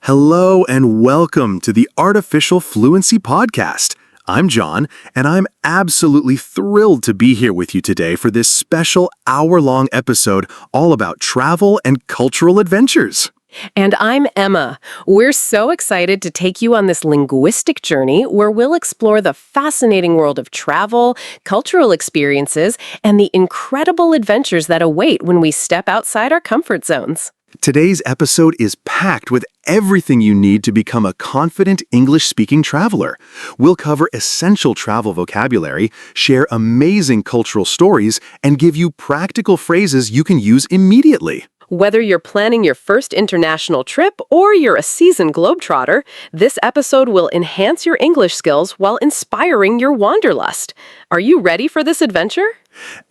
Hello and welcome to the Artificial Fluency Podcast. I'm John, and I'm absolutely thrilled to be here with you today for this special hour-long episode all about travel and cultural adventures. And I'm Emma. We're so excited to take you on this linguistic journey where we'll explore the fascinating world of travel, cultural experiences, and the incredible adventures that await when we step outside our comfort zones. Today's episode is packed with everything you need to become a confident English-speaking traveler. We'll cover essential travel vocabulary, share amazing cultural stories, and give you practical phrases you can use immediately. Whether you're planning your first international trip or you're a seasoned globetrotter, this episode will enhance your English skills while inspiring your wanderlust. Are you ready for this adventure?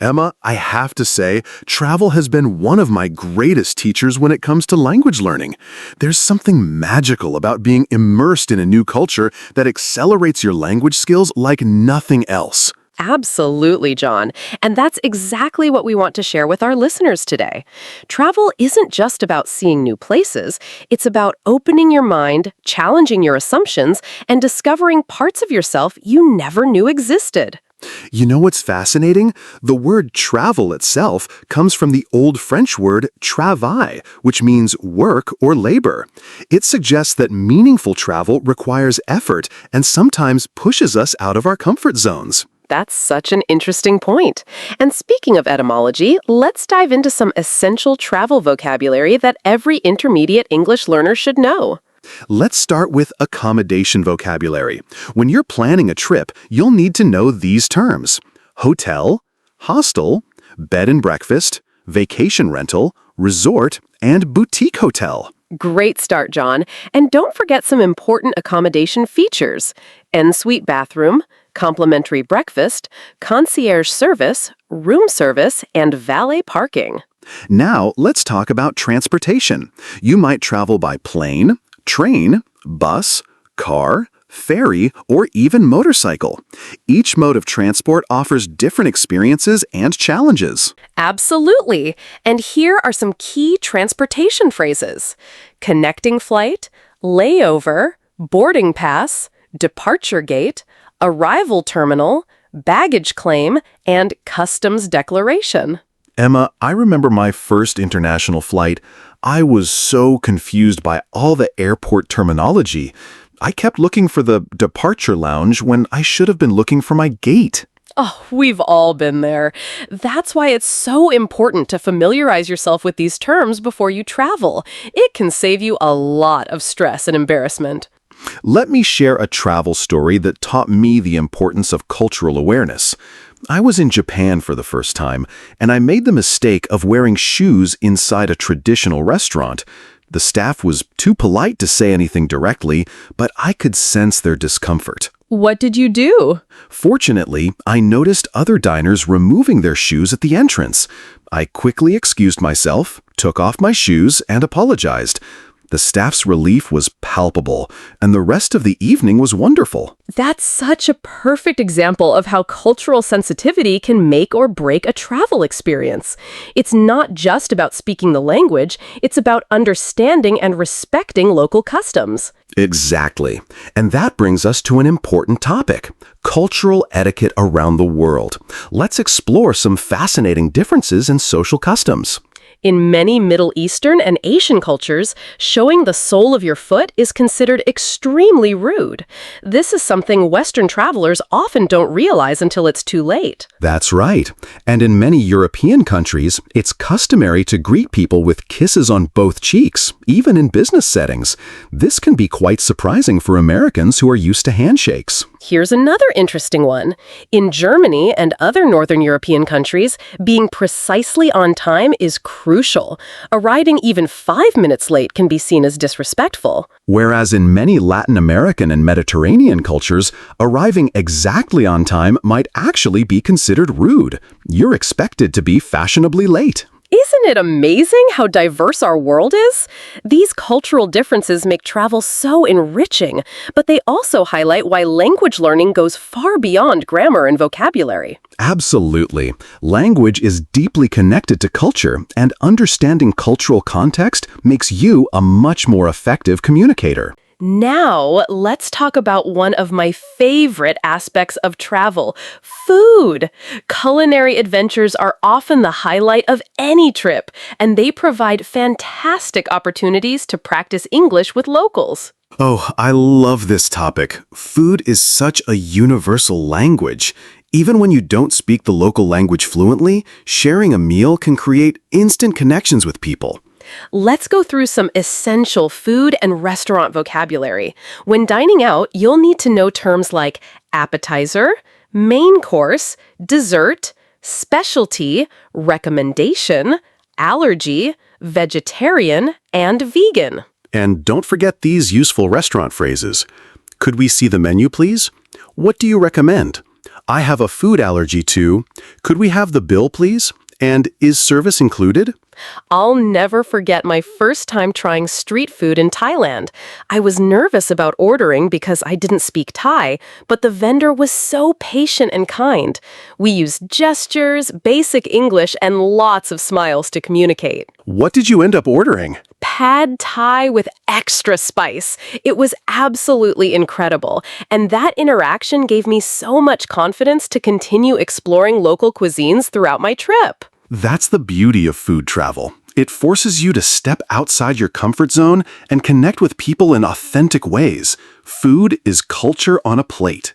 Emma, I have to say, travel has been one of my greatest teachers when it comes to language learning. There's something magical about being immersed in a new culture that accelerates your language skills like nothing else. Absolutely, John. And that's exactly what we want to share with our listeners today. Travel isn't just about seeing new places. It's about opening your mind, challenging your assumptions, and discovering parts of yourself you never knew existed. You know what's fascinating? The word travel itself comes from the old French word travail, which means work or labor. It suggests that meaningful travel requires effort and sometimes pushes us out of our comfort zones. That's such an interesting point. And speaking of etymology, let's dive into some essential travel vocabulary that every intermediate English learner should know. Let's start with accommodation vocabulary. When you're planning a trip, you'll need to know these terms: hotel, hostel, bed and breakfast, vacation rental, resort, and boutique hotel. Great start, John. And don't forget some important accommodation features: en-suite bathroom, complimentary breakfast, concierge service, room service, and valet parking. Now, let's talk about transportation. You might travel by plane, train, bus, car, ferry, or even motorcycle. Each mode of transport offers different experiences and challenges. Absolutely. And here are some key transportation phrases: connecting flight, layover, boarding pass, departure gate, arrival terminal, baggage claim, and customs declaration. Emma, I remember my first international flight. I was so confused by all the airport terminology. I kept looking for the departure lounge when I should have been looking for my gate. Oh, we've all been there. That's why it's so important to familiarize yourself with these terms before you travel. It can save you a lot of stress and embarrassment. Let me share a travel story that taught me the importance of cultural awareness. I was in Japan for the first time, and I made the mistake of wearing shoes inside a traditional restaurant. The staff was too polite to say anything directly, but I could sense their discomfort. What did you do? Fortunately, I noticed other diners removing their shoes at the entrance. I quickly excused myself, took off my shoes, and apologized. The staff's relief was palpable, and the rest of the evening was wonderful. That's such a perfect example of how cultural sensitivity can make or break a travel experience. It's not just about speaking the language, it's about understanding and respecting local customs. Exactly. And that brings us to an important topic: cultural etiquette around the world. Let's explore some fascinating differences in social customs. In many Middle Eastern and Asian cultures, showing the sole of your foot is considered extremely rude. This is something Western travelers often don't realize until it's too late. That's right. And in many European countries, it's customary to greet people with kisses on both cheeks, even in business settings. This can be quite surprising for Americans who are used to handshakes. Here's another interesting one. In Germany and other Northern European countries, being precisely on time is crucial. Arriving even 5 minutes late can be seen as disrespectful. Whereas in many Latin American and Mediterranean cultures, arriving exactly on time might actually be considered rude. You're expected to be fashionably late. Isn't it amazing how diverse our world is? These cultural differences make travel so enriching, but they also highlight why language learning goes far beyond grammar and vocabulary. Absolutely. Language is deeply connected to culture, and understanding cultural context makes you a much more effective communicator. Now, let's talk about one of my favorite aspects of travel, food. Culinary adventures are often the highlight of any trip, and they provide fantastic opportunities to practice English with locals. Oh, I love this topic. Food is such a universal language. Even when you don't speak the local language fluently, sharing a meal can create instant connections with people. Let's go through some essential food and restaurant vocabulary. When dining out, you'll need to know terms like appetizer, main course, dessert, specialty, recommendation, allergy, vegetarian, and vegan. And don't forget these useful restaurant phrases. Could we see the menu, please? What do you recommend? I have a food allergy to. Could we have the bill, please? And is service included? I'll never forget my first time trying street food in Thailand. I was nervous about ordering because I didn't speak Thai, but the vendor was so patient and kind. We used gestures, basic English, and lots of smiles to communicate. What did you end up ordering? Pad Thai with extra spice. It was absolutely incredible, and that interaction gave me so much confidence to continue exploring local cuisines throughout my trip. That's the beauty of food travel. It forces you to step outside your comfort zone and connect with people in authentic ways. Food is culture on a plate.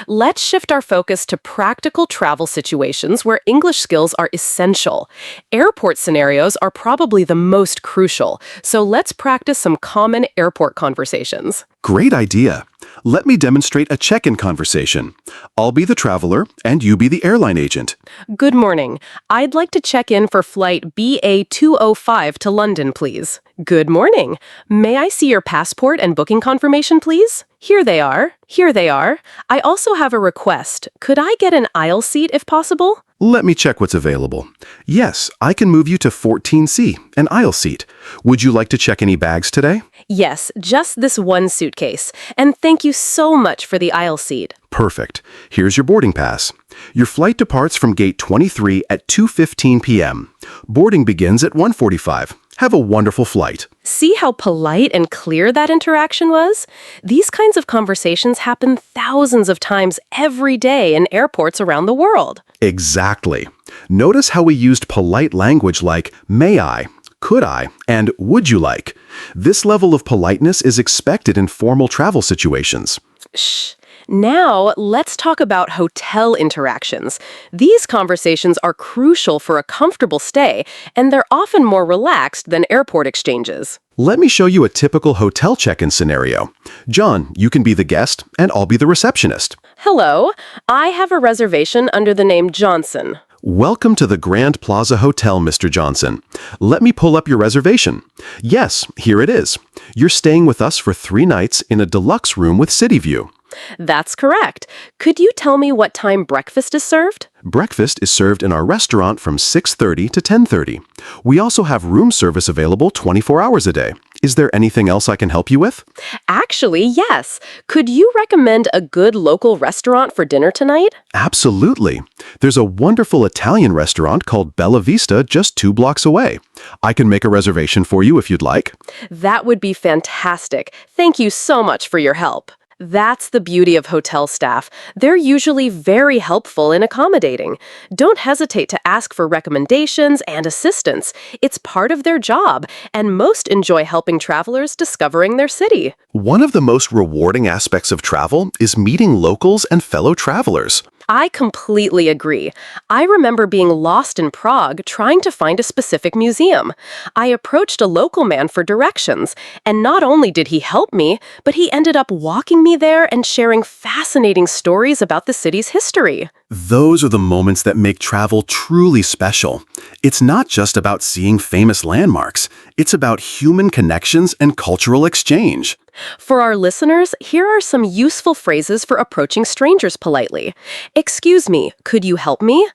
Let's shift our focus to practical travel situations where English skills are essential. Airport scenarios are probably the most crucial, so let's practice some common airport conversations. Great idea. Let me demonstrate a check-in conversation. I'll be the traveler, and you be the airline agent. Good morning. I'd like to check in for flight BA205 to London, please. Good morning. May I see your passport and booking confirmation, please? Here they are. Here they are. I also have a request. Could I get an aisle seat if possible? Let me check what's available. Yes, I can move you to 14C, an aisle seat. Would you like to check any bags today? Yes, just this one suitcase. And thank you so much for the aisle seat. Perfect. Here's your boarding pass. Your flight departs from gate 23 at 2:15 p.m. Boarding begins at 1:45. Have a wonderful flight. See how polite and clear that interaction was? These kinds of conversations happen thousands of times every day in airports around the world. Exactly. Notice how we used polite language like may I, could I, and would you like. This level of politeness is expected in formal travel situations. Shh. Now, let's talk about hotel interactions. These conversations are crucial for a comfortable stay, and they're often more relaxed than airport exchanges. Let me show you a typical hotel check-in scenario. John, you can be the guest, and I'll be the receptionist. Hello, I have a reservation under the name Johnson. Welcome to the Grand Plaza Hotel, Mr. Johnson. Let me pull up your reservation. Yes, here it is. You're staying with us for 3 nights in a deluxe room with city view. That's correct. Could you tell me what time breakfast is served? Breakfast is served in our restaurant from 6:30 to 10:30. We also have room service available 24 hours a day. Is there anything else I can help you with? Actually, yes. Could you recommend a good local restaurant for dinner tonight? Absolutely. There's a wonderful Italian restaurant called Bella Vista just 2 blocks away. I can make a reservation for you if you'd like. That would be fantastic. Thank you so much for your help. That's the beauty of hotel staff. They're usually very helpful and accommodating. Don't hesitate to ask for recommendations and assistance. It's part of their job, and most enjoy helping travelers discovering their city. One of the most rewarding aspects of travel is meeting locals and fellow travelers. I completely agree. I remember being lost in Prague trying to find a specific museum. I approached a local man for directions, and not only did he help me, but he ended up walking me there and sharing fascinating stories about the city's history. Those are the moments that make travel truly special. It's not just about seeing famous landmarks. It's about human connections and cultural exchange. For our listeners, here are some useful phrases for approaching strangers politely. Excuse me, could you help me?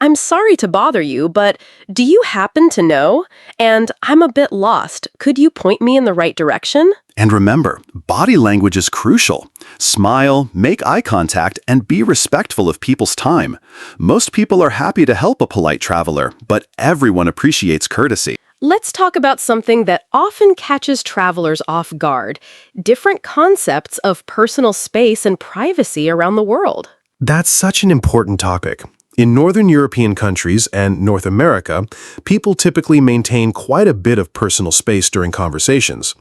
I'm sorry to bother you, but do you happen to know? And I'm a bit lost. Could you point me in the right direction? And remember, body language is crucial. Smile, make eye contact, and be respectful of people's time. Most people are happy to help a polite traveler, but everyone appreciates courtesy. Let's talk about something that often catches travelers off guard: different concepts of personal space and privacy around the world. That's such an important topic. In Northern European countries and North America, people typically maintain quite a bit of personal space during conversations.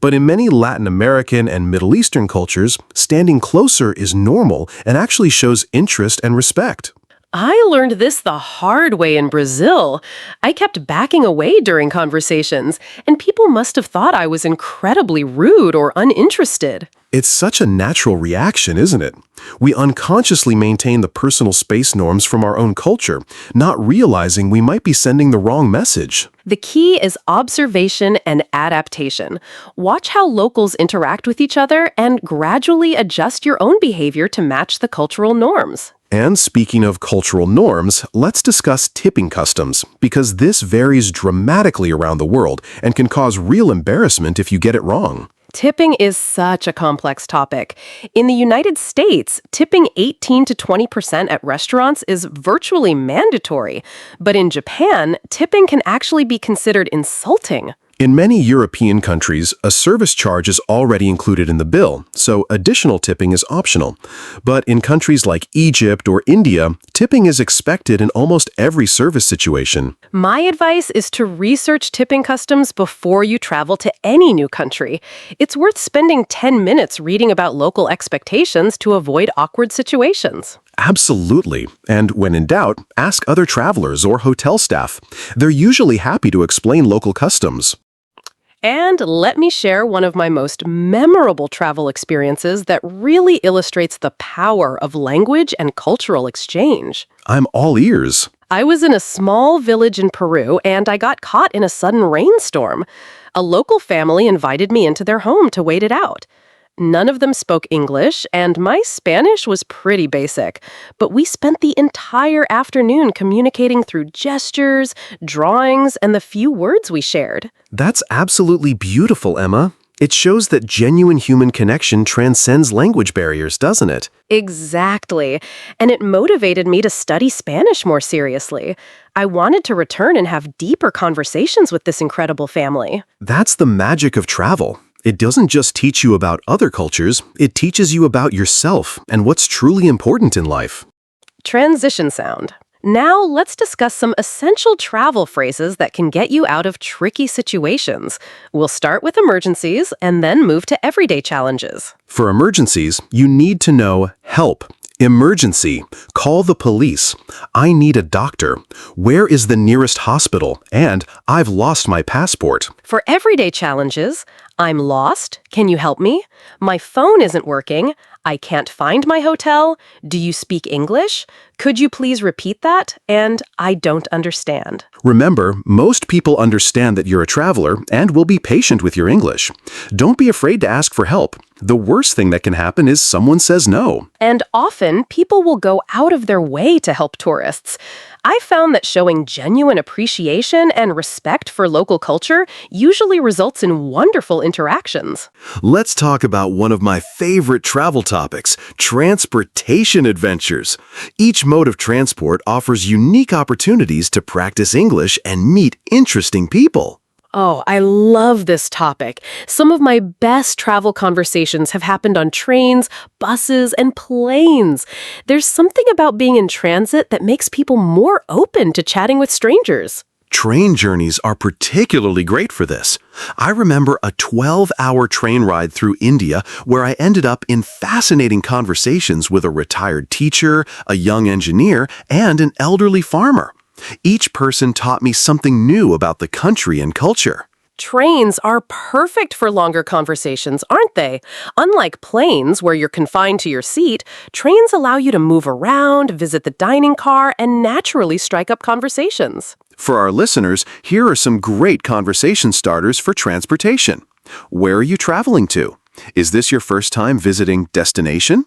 But in many Latin American and Middle Eastern cultures, standing closer is normal and actually shows interest and respect. I learned this the hard way in Brazil. I kept backing away during conversations, and people must have thought I was incredibly rude or uninterested. It's such a natural reaction, isn't it? We unconsciously maintain the personal space norms from our own culture, not realizing we might be sending the wrong message. The key is observation and adaptation. Watch how locals interact with each other and gradually adjust your own behavior to match the cultural norms. And speaking of cultural norms, let's discuss tipping customs, because this varies dramatically around the world and can cause real embarrassment if you get it wrong. Tipping is such a complex topic. In the United States, tipping 18 to 20% at restaurants is virtually mandatory. But in Japan, tipping can actually be considered insulting. In many European countries, a service charge is already included in the bill, so additional tipping is optional. But in countries like Egypt or India, tipping is expected in almost every service situation. My advice is to research tipping customs before you travel to any new country. It's worth spending 10 minutes reading about local expectations to avoid awkward situations. Absolutely. And when in doubt, ask other travelers or hotel staff. They're usually happy to explain local customs. And let me share one of my most memorable travel experiences that really illustrates the power of language and cultural exchange. I'm all ears. I was in a small village in Peru, and I got caught in a sudden rainstorm. A local family invited me into their home to wait it out. None of them spoke English, and my Spanish was pretty basic. But we spent the entire afternoon communicating through gestures, drawings, and the few words we shared. That's absolutely beautiful, Emma. It shows that genuine human connection transcends language barriers, doesn't it? Exactly. And it motivated me to study Spanish more seriously. I wanted to return and have deeper conversations with this incredible family. That's the magic of travel. It doesn't just teach you about other cultures, it teaches you about yourself and what's truly important in life. Transition sound. Now let's discuss some essential travel phrases that can get you out of tricky situations. We'll start with emergencies and then move to everyday challenges. For emergencies, you need to know help. Emergency. Call the police. I need a doctor. Where is the nearest hospital? And I've lost my passport. For everyday challenges, I'm lost. Can you help me? My phone isn't working. I can't find my hotel. Do you speak English? Could you please repeat that? And I don't understand. Remember, most people understand that you're a traveler and will be patient with your English. Don't be afraid to ask for help. The worst thing that can happen is someone says no. And often, people will go out of their way to help tourists. I found that showing genuine appreciation and respect for local culture usually results in wonderful interactions. Let's talk about one of my favorite travel topics, transportation adventures. Each mode of transport offers unique opportunities to practice English and meet interesting people. Oh, I love this topic. Some of my best travel conversations have happened on trains, buses, and planes. There's something about being in transit that makes people more open to chatting with strangers. Train journeys are particularly great for this. I remember a 12-hour train ride through India where I ended up in fascinating conversations with a retired teacher, a young engineer, and an elderly farmer. Each person taught me something new about the country and culture. Trains are perfect for longer conversations, aren't they? Unlike planes, where you're confined to your seat, trains allow you to move around, visit the dining car, and naturally strike up conversations. For our listeners, here are some great conversation starters for transportation. Where are you traveling to? Is this your first time visiting destination?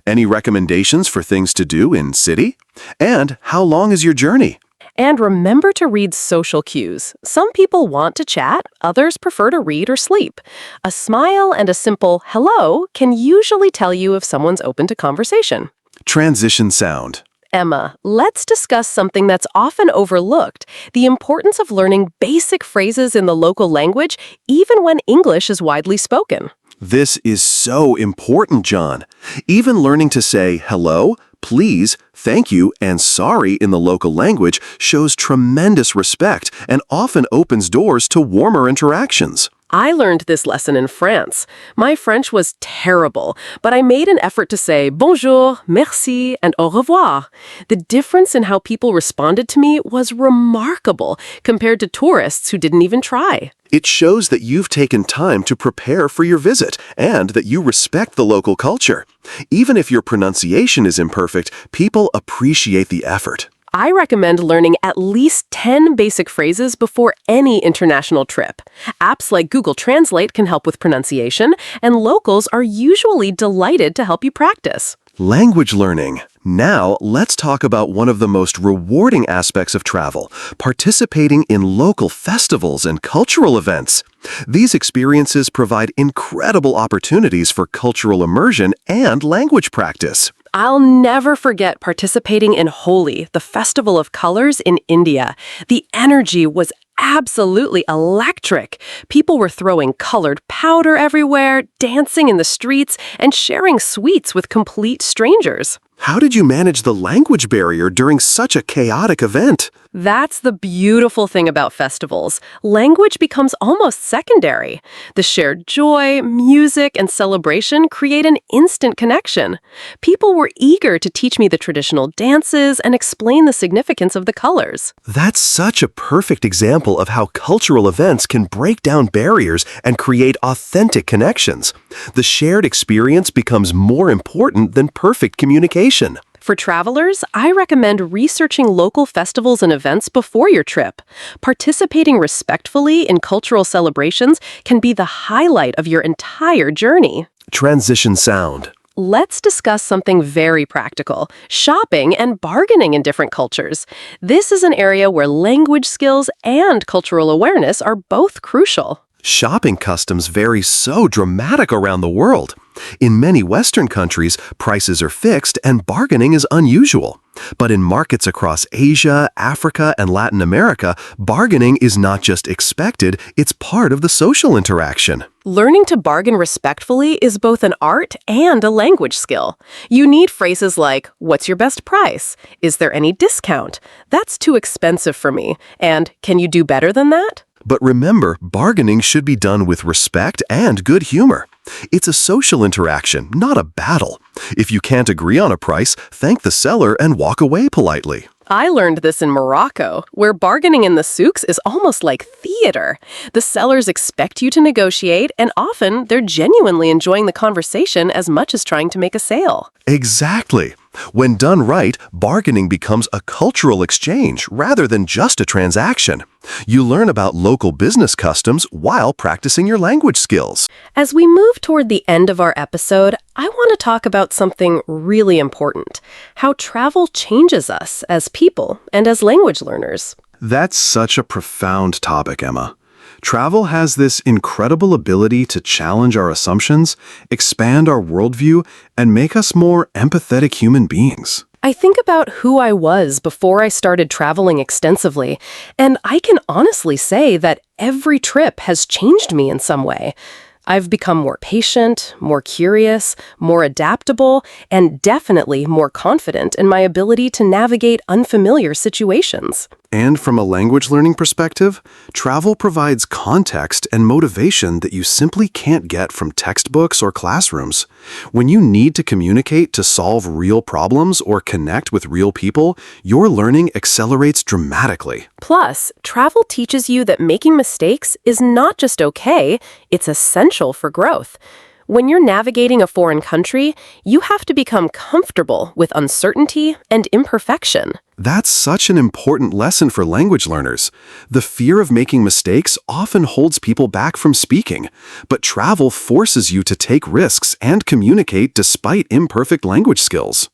Any recommendations for things to do in city? And how long is your journey? And remember to read social cues. Some people want to chat, others prefer to read or sleep. A smile and a simple hello can usually tell you if someone's open to conversation. Transition sound. Emma, let's discuss something that's often overlooked, the importance of learning basic phrases in the local language, even when English is widely spoken. This is so important, John. Even learning to say hello, please, thank you, and sorry in the local language shows tremendous respect and often opens doors to warmer interactions. I learned this lesson in France. My French was terrible, but I made an effort to say bonjour, merci, and au revoir. The difference in how people responded to me was remarkable compared to tourists who didn't even try. It shows that you've taken time to prepare for your visit and that you respect the local culture. Even if your pronunciation is imperfect, people appreciate the effort. I recommend learning at least 10 basic phrases before any international trip. Apps like Google Translate can help with pronunciation, and locals are usually delighted to help you practice. Language learning. Now, let's talk about one of the most rewarding aspects of travel, participating in local festivals and cultural events. These experiences provide incredible opportunities for cultural immersion and language practice. I'll never forget participating in Holi, the Festival of Colors in India. The energy was absolutely electric. People were throwing colored powder everywhere, dancing in the streets, and sharing sweets with complete strangers. How did you manage the language barrier during such a chaotic event? That's the beautiful thing about festivals. Language becomes almost secondary. The shared joy, music, and celebration create an instant connection. People were eager to teach me the traditional dances and explain the significance of the colors. That's such a perfect example of how cultural events can break down barriers and create authentic connections. The shared experience becomes more important than perfect communication. For travelers, I recommend researching local festivals and events before your trip. Participating respectfully in cultural celebrations can be the highlight of your entire journey. Transition sound. Let's discuss something very practical, shopping and bargaining in different cultures. This is an area where language skills and cultural awareness are both crucial. Shopping customs vary so dramatic around the world. In many Western countries, prices are fixed and bargaining is unusual. But in markets across Asia, Africa, and Latin America, bargaining is not just expected, it's part of the social interaction. Learning to bargain respectfully is both an art and a language skill. You need phrases like, "What's your best price? Is there any discount? That's too expensive for me." And, "Can you do better than that?" But remember, bargaining should be done with respect and good humor. It's a social interaction, not a battle. If you can't agree on a price, thank the seller and walk away politely. I learned this in Morocco, where bargaining in the souks is almost like theater. The sellers expect you to negotiate, and often they're genuinely enjoying the conversation as much as trying to make a sale. Exactly. When done right, bargaining becomes a cultural exchange rather than just a transaction. You learn about local business customs while practicing your language skills. As we move toward the end of our episode, I want to talk about something really important: how travel changes us as people and as language learners. That's such a profound topic, Emma. Travel has this incredible ability to challenge our assumptions, expand our worldview, and make us more empathetic human beings. I think about who I was before I started traveling extensively, and I can honestly say that every trip has changed me in some way. I've become more patient, more curious, more adaptable, and definitely more confident in my ability to navigate unfamiliar situations. And from a language learning perspective, travel provides context and motivation that you simply can't get from textbooks or classrooms. When you need to communicate to solve real problems or connect with real people, your learning accelerates dramatically. Plus, travel teaches you that making mistakes is not just okay, it's essential for growth. When you're navigating a foreign country, you have to become comfortable with uncertainty and imperfection. That's such an important lesson for language learners. The fear of making mistakes often holds people back from speaking, but travel forces you to take risks and communicate despite imperfect language skills.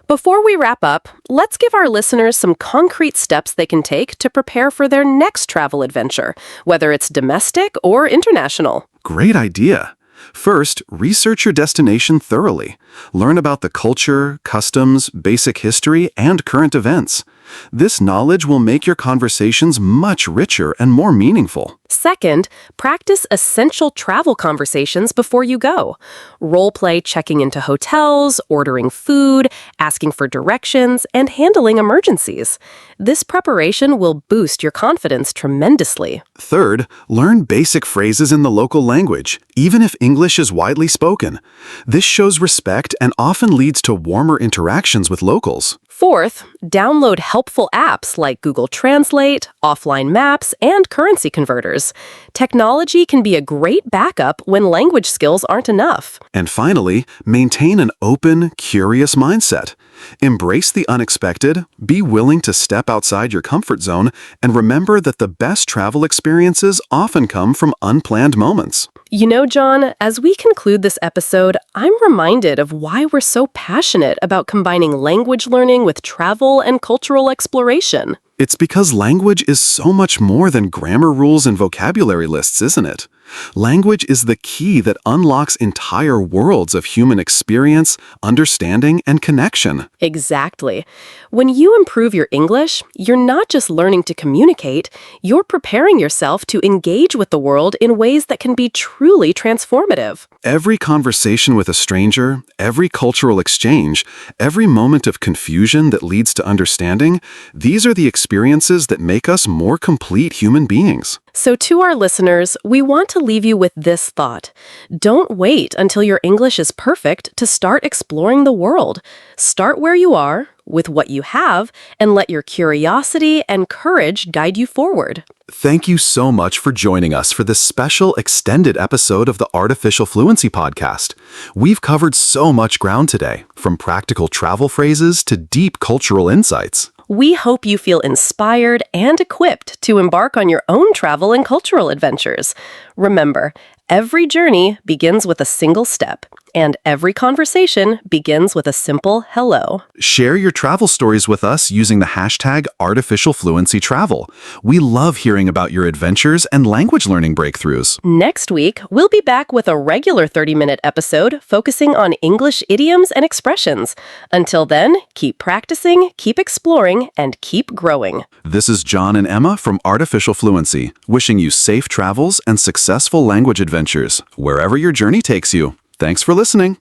Before we wrap up, let's give our listeners some concrete steps they can take to prepare for their next travel adventure, whether it's domestic or international. Great idea. First, research your destination thoroughly. Learn about the culture, customs, basic history, and current events. This knowledge will make your conversations much richer and more meaningful. Second, practice essential travel conversations before you go. Role-play checking into hotels, ordering food, asking for directions, and handling emergencies. This preparation will boost your confidence tremendously. Third, learn basic phrases in the local language, even if English is widely spoken. This shows respect and often leads to warmer interactions with locals. Fourth, download helpful apps like Google Translate, offline maps, and currency converters. Technology can be a great backup when language skills aren't enough. And finally, maintain an open, curious mindset. Embrace the unexpected, be willing to step outside your comfort zone, and remember that the best travel experiences often come from unplanned moments. You know, John, as we conclude this episode, I'm reminded of why we're so passionate about combining language learning with travel and cultural exploration. It's because language is so much more than grammar rules and vocabulary lists, isn't it? Language is the key that unlocks entire worlds of human experience, understanding, and connection. Exactly. When you improve your English, you're not just learning to communicate, you're preparing yourself to engage with the world in ways that can be truly transformative. Every conversation with a stranger, every cultural exchange, every moment of confusion that leads to understanding, these are the experiences that make us more complete human beings. So to our listeners, we want to leave you with this thought. Don't wait until your English is perfect to start exploring the world. Start where you are, with what you have, and let your curiosity and courage guide you forward. Thank you so much for joining us for this special extended episode of the Artificial Fluency Podcast. We've covered so much ground today, from practical travel phrases to deep cultural insights. We hope you feel inspired and equipped to embark on your own travel and cultural adventures. Remember, every journey begins with a single step, and every conversation begins with a simple hello. Share your travel stories with us using the hashtag #ArtificialFluencyTravel. We love hearing about your adventures and language learning breakthroughs. Next week, we'll be back with a regular 30-minute episode focusing on English idioms and expressions. Until then, keep practicing, keep exploring, and keep growing. This is John and Emma from Artificial Fluency, wishing you safe travels and successful language adventures, wherever your journey takes you. Thanks for listening.